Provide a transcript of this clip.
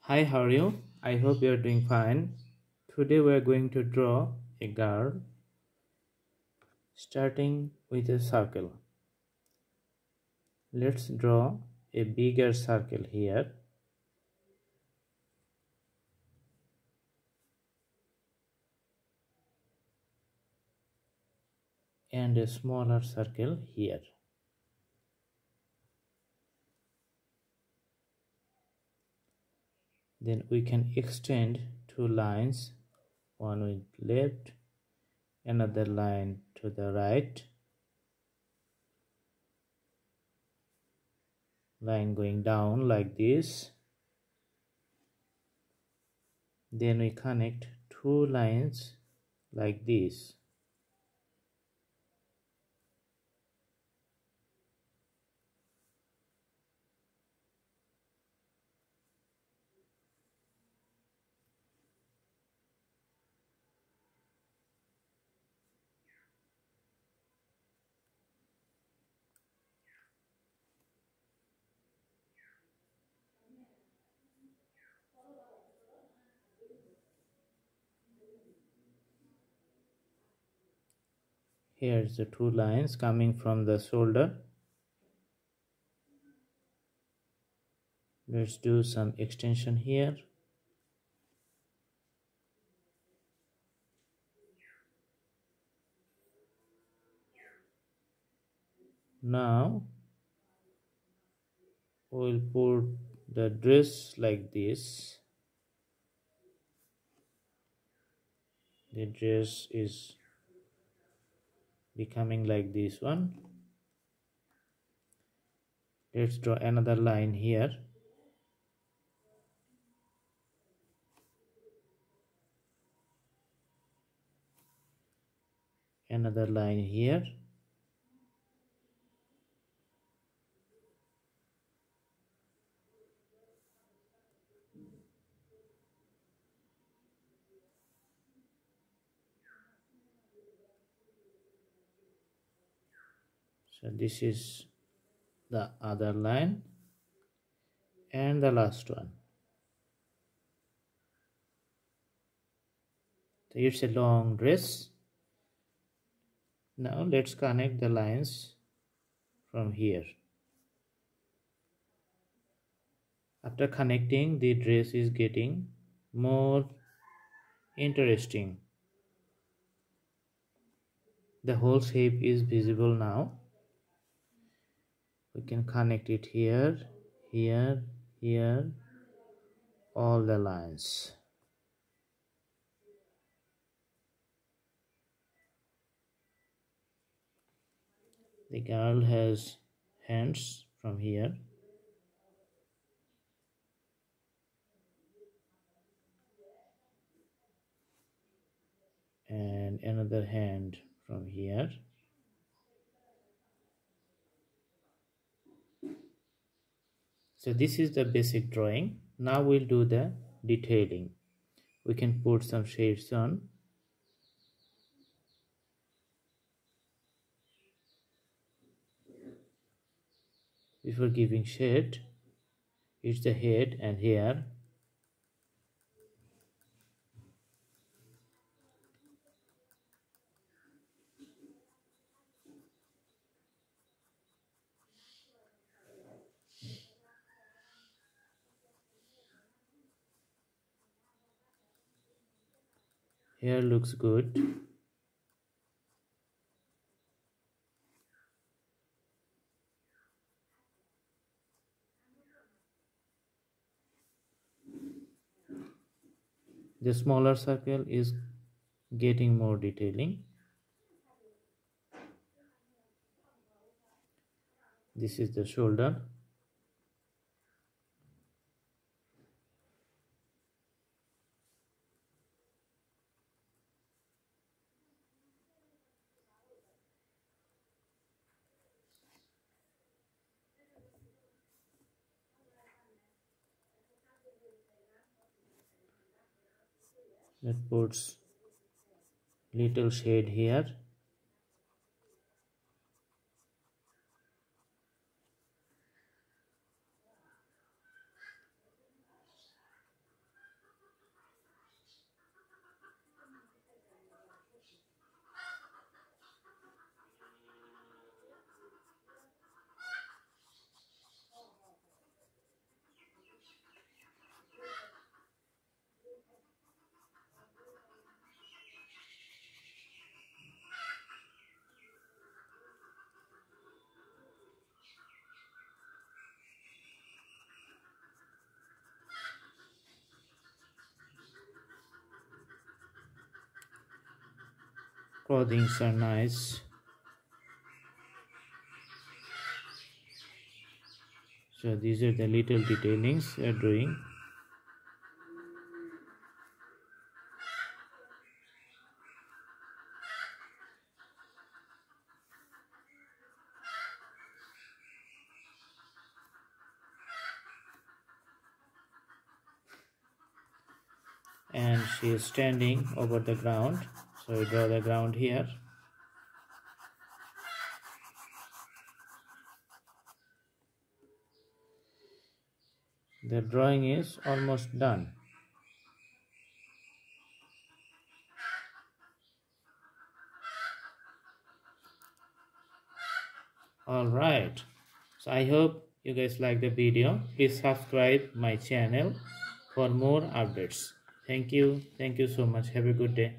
Hi, how are you? I hope you're doing fine. Today we are going to draw a girl starting with a circle. Let's draw a bigger circle here and a smaller circle here. Then we can extend two lines, one with left, another line to the right, line going down like this. Then we connect two lines like this. Here's the two lines coming from the shoulder. Let's do some extension here. Now we'll put the dress like this. The dress is becoming like this one. Let's draw another line here. Another line here. So this is the other line and the last one. So it's a long dress. Now let's connect the lines from here. After connecting, the dress is getting more interesting. The whole shape is visible now. We can connect it here, here, here, all the lines. The girl has hands from here and another hand from here. So this is the basic drawing. Now we'll do the detailing. We can put some shades on. Before giving shade, it's the head and hair. Hair looks good. The smaller circle is getting more detailing. This is the shoulder. Let's put little shade here. clothings are nice. So these are the little detailings we are doing. And she is standing over the ground, so we draw the ground here. The drawing is almost done. Alright, so I hope you guys like the video. Please subscribe my channel for more updates. Thank you so much. Have a good day.